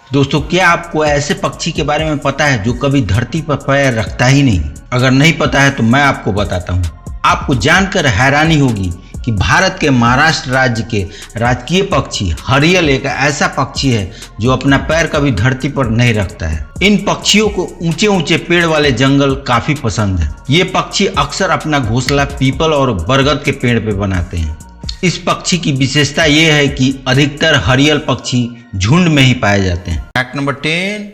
दोस्तों, क्या आपको ऐसे पक्षी के बारे में पता है जो कभी धरती पर पैर रखता ही नहीं? अगर नहीं पता है तो मैं आपको बताता हूँ। आपको जानकर हैरानी होगी कि भारत के महाराष्ट्र राज्य के राजकीय पक्षी हरियल एक ऐसा पक्षी है जो अपना पैर कभी धरती पर नहीं रखता है। इन पक्षियों को ऊंचे ऊंचे पेड़ वाले जंगल काफी पसंद है। ये पक्षी अक्सर अपना घोंसला पीपल और बरगद के पेड़ पे बनाते हैं। इस पक्षी की विशेषता ये है कि अधिकतर हरियल पक्षी झुंड में ही पाए जाते हैं। Fact number 10।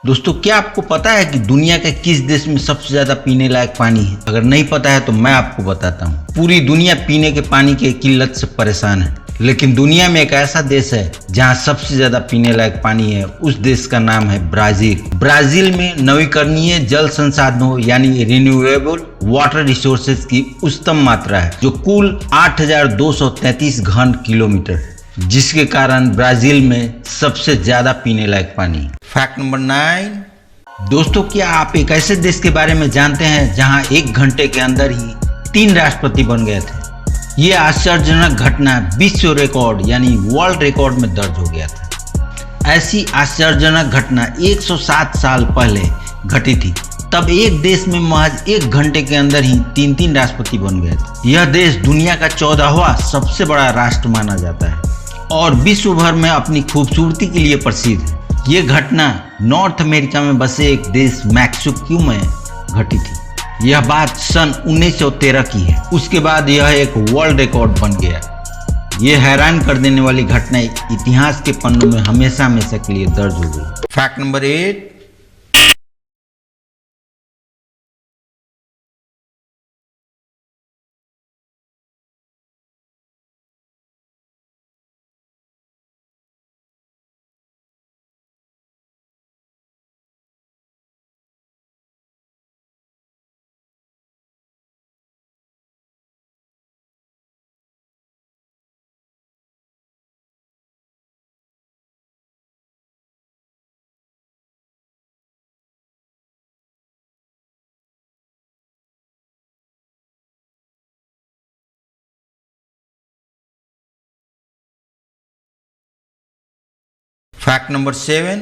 दोस्तों, क्या आपको पता है कि दुनिया के किस देश में सबसे ज्यादा पीने लायक पानी है? अगर नहीं पता है तो मैं आपको बताता हूँ। पूरी दुनिया पीने के पानी की किल्लत से परेशान है, लेकिन दुनिया में एक ऐसा देश है जहाँ सबसे ज्यादा पीने लायक पानी है। उस देश का नाम है ब्राजील। ब्राजील में नवीकरणीय जल संसाधनों यानी रिन्यूएबल वाटर रिसोर्सेज की उच्चतम मात्रा है, जो कुल 8,233 घन किलोमीटर है, जिसके कारण ब्राजील में सबसे ज्यादा पीने लायक पानी। Fact number 9। दोस्तों, क्या आप एक ऐसे देश के बारे में जानते हैं जहां 1 घंटे के अंदर ही 3 राष्ट्रपति बन गए थे? ये आश्चर्यजनक घटना विश्व रिकॉर्ड यानी वर्ल्ड रिकॉर्ड में दर्ज हो गया था। ऐसी आश्चर्यजनक घटना 107 साल पहले घटी थी। तब एक देश में महज 1 घंटे के अंदर ही 3 राष्ट्रपति बन गए थे। यह देश दुनिया का 14वां सबसे बड़ा राष्ट्र माना जाता है और विश्व भर में अपनी खूबसूरती के लिए प्रसिद्ध है। ये घटना नॉर्थ अमेरिका में बसे एक देश मैक्सिको में घटी थी। यह बात सन 1913 की है। उसके बाद यह एक वर्ल्ड रिकॉर्ड बन गया। यह हैरान कर देने वाली घटना इतिहास के पन्नों में हमेशा हमेशा के लिए दर्ज हो गई। Fact number 8। Fact number 7।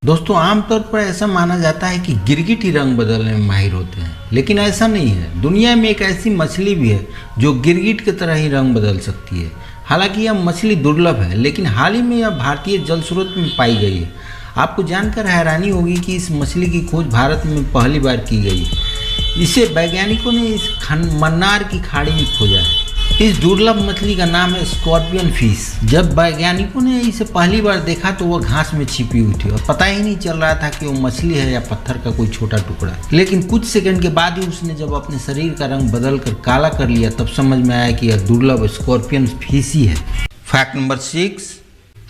दोस्तों, आमतौर पर ऐसा माना जाता है कि गिरगिट ही रंग बदलने में माहिर होते हैं, लेकिन ऐसा नहीं है। दुनिया में एक ऐसी मछली भी है जो गिरगिट की तरह ही रंग बदल सकती है। हालांकि यह मछली दुर्लभ है, लेकिन हाल ही में यह भारतीय जल स्रोत में पाई गई है। आपको जानकर हैरानी होगी कि इस मछली की खोज भारत में पहली बार की गई है। इसे वैज्ञानिकों ने इस मन्नार की खाड़ी में खोजा है। इस दुर्लभ मछली का नाम है स्कॉर्पियन फिश। जब वैज्ञानिकों ने इसे पहली बार देखा तो वह घास में छिपी हुई थी और पता ही नहीं चल रहा था कि वो मछली है या पत्थर का कोई छोटा टुकड़ा। लेकिन कुछ सेकंड के बाद ही उसने जब अपने शरीर का रंग बदल कर काला कर लिया, तब समझ में आया कि यह दुर्लभ स्कॉर्पियन फिश ही है। Fact number 6।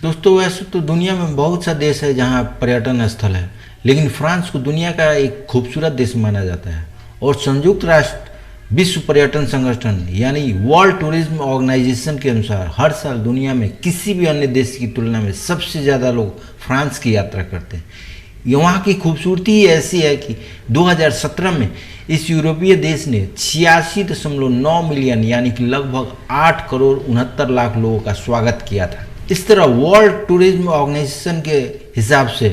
दोस्तों, वैसे तो दुनिया में बहुत सा देश है जहाँ पर्यटन स्थल है, लेकिन फ्रांस को दुनिया का एक खूबसूरत देश माना जाता है और संयुक्त राष्ट्र विश्व पर्यटन संगठन यानी वर्ल्ड टूरिज्म ऑर्गेनाइजेशन के अनुसार हर साल दुनिया में किसी भी अन्य देश की तुलना में सबसे ज़्यादा लोग फ्रांस की यात्रा करते हैं। वहाँ की खूबसूरती ही ऐसी है कि 2017 में इस यूरोपीय देश ने 86.9 मिलियन यानी कि लगभग 8 करोड़ 69 लाख लोगों का स्वागत किया था। इस तरह वर्ल्ड टूरिज्म ऑर्गेनाइजेशन के हिसाब से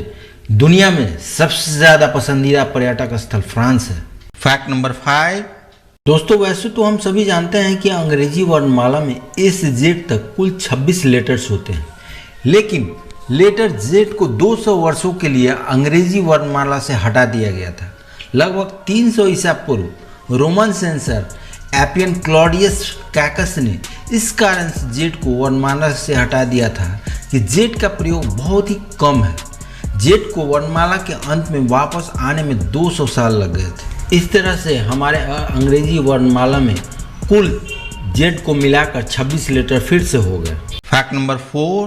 दुनिया में सबसे ज़्यादा पसंदीदा पर्यटक स्थल फ्रांस है। Fact number 5। दोस्तों, वैसे तो हम सभी जानते हैं कि अंग्रेजी वर्णमाला में ए से जेड तक कुल 26 लेटर्स होते हैं, लेकिन लेटर जेड को 200 वर्षों के लिए अंग्रेजी वर्णमाला से हटा दिया गया था। लगभग 300 ईसा पूर्व Roman sensor APN Claudius caucus ने इस कारण से जेड को वर्णमाला से हटा दिया था कि जेड का प्रयोग बहुत ही कम है। जेड को वर्णमाला के अंत में वापस आने में 200 साल लग गए थे। इस तरह से हमारे अंग्रेजी वर्णमाला में कुल जेड को मिलाकर 26 लेटर फिर से हो गए। Fact number 4।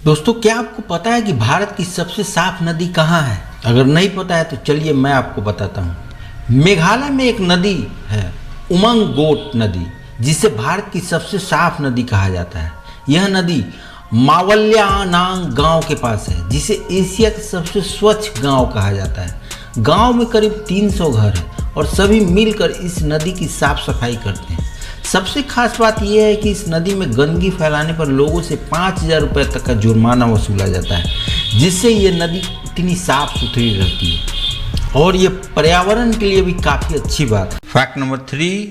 दोस्तों, क्या आपको पता है कि भारत की सबसे साफ नदी कहाँ है? अगर नहीं पता है तो चलिए मैं आपको बताता हूँ। मेघालय में एक नदी है, उमंग गोट नदी, जिसे भारत की सबसे साफ नदी कहा जाता है। यह नदी मावल्यानांग गांव के पास है, जिसे एशिया का सबसे स्वच्छ गांव कहा जाता है। गांव में करीब 300 घर हैं और सभी मिलकर इस नदी की साफ सफाई करते हैं। सबसे खास बात यह है कि इस नदी में गंदगी फैलाने पर लोगों से 5,000 रुपये तक का जुर्माना वसूला जाता है, जिससे ये नदी इतनी साफ सुथरी रहती है और ये पर्यावरण के लिए भी काफ़ी अच्छी बात है। फैक्ट नंबर 3,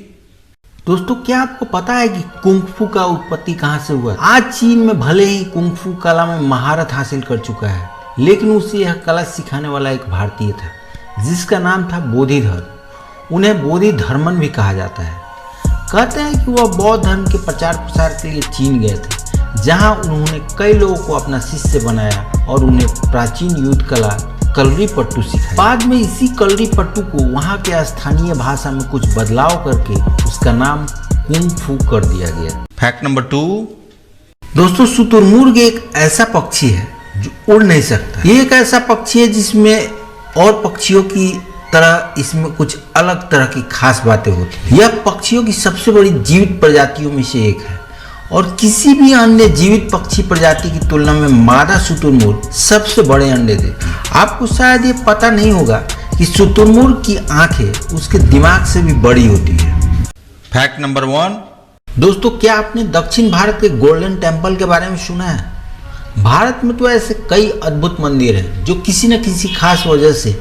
दोस्तों क्या आपको पता है कि कुंग-फू का उत्पत्ति कहाँ से हुआ? आज चीन में भले ही कुंग-फू कला में महारत हासिल कर चुका है, लेकिन उसे यह कला सिखाने वाला एक भारतीय था जिसका नाम था बोधिधर। उन्हें बोधिधर्मन भी कहा जाता है। कहते हैं कि वह बौद्ध धर्म के प्रचार प्रसार के लिए चीन गए थे, जहां उन्होंने कई लोगों को अपना शिष्य बनाया और उन्हें प्राचीन युद्ध कला कलरी पट्टू सिखाया। बाद में इसी कलरी पट्टू को वहां के स्थानीय भाषा में कुछ बदलाव करके उसका नाम कुंग-फू कर दिया गया। फैक्ट नंबर 2, दोस्तों शुतुरमुर्ग एक ऐसा पक्षी है जो उड़ नहीं सकता। ये एक ऐसा पक्षी है जिसमें और पक्षियों की तरह इसमें कुछ अलग तरह की खास बातें होती हैं। यह पक्षियों की सबसे बड़ी जीवित प्रजातियों में से एक है और किसी भी अन्य जीवित पक्षी प्रजाति की तुलना में मादा शुतुरमुर्ग सबसे बड़े अंडे देती है। आपको शायद ये पता नहीं होगा कि शुतुरमुर्ग की आंखें उसके दिमाग से भी बड़ी होती है। फैक्ट नंबर 1, दोस्तों क्या आपने दक्षिण भारत के गोल्डन टेम्पल के बारे में सुना है? भारत में तो ऐसे कई अद्भुत मंदिर हैं जो किसी न किसी खास वजह से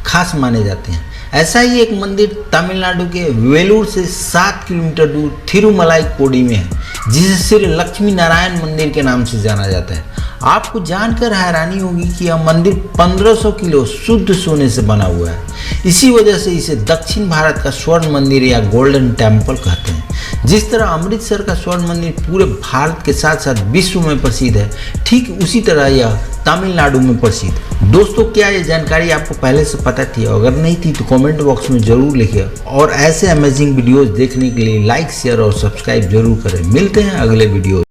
खास माने जाते हैं। ऐसा ही एक मंदिर तमिलनाडु के वेलूर से 7 किलोमीटर दूर थिरुमलाई कोडी में है, जिसे श्री लक्ष्मी नारायण मंदिर के नाम से जाना जाता है। आपको जानकर हैरानी होगी कि यह मंदिर 1500 किलो शुद्ध सोने से बना हुआ है। इसी वजह से इसे दक्षिण भारत का स्वर्ण मंदिर या गोल्डन टेम्पल कहते हैं। जिस तरह अमृतसर का स्वर्ण मंदिर पूरे भारत के साथ साथ विश्व में प्रसिद्ध है, ठीक उसी तरह यह तमिलनाडु में प्रसिद्ध है। दोस्तों क्या ये जानकारी आपको पहले से पता थी? अगर नहीं थी तो कमेंट बॉक्स में जरूर लिखिए और ऐसे अमेजिंग वीडियोस देखने के लिए लाइक, शेयर और सब्सक्राइब जरूर करें। मिलते हैं अगले वीडियो।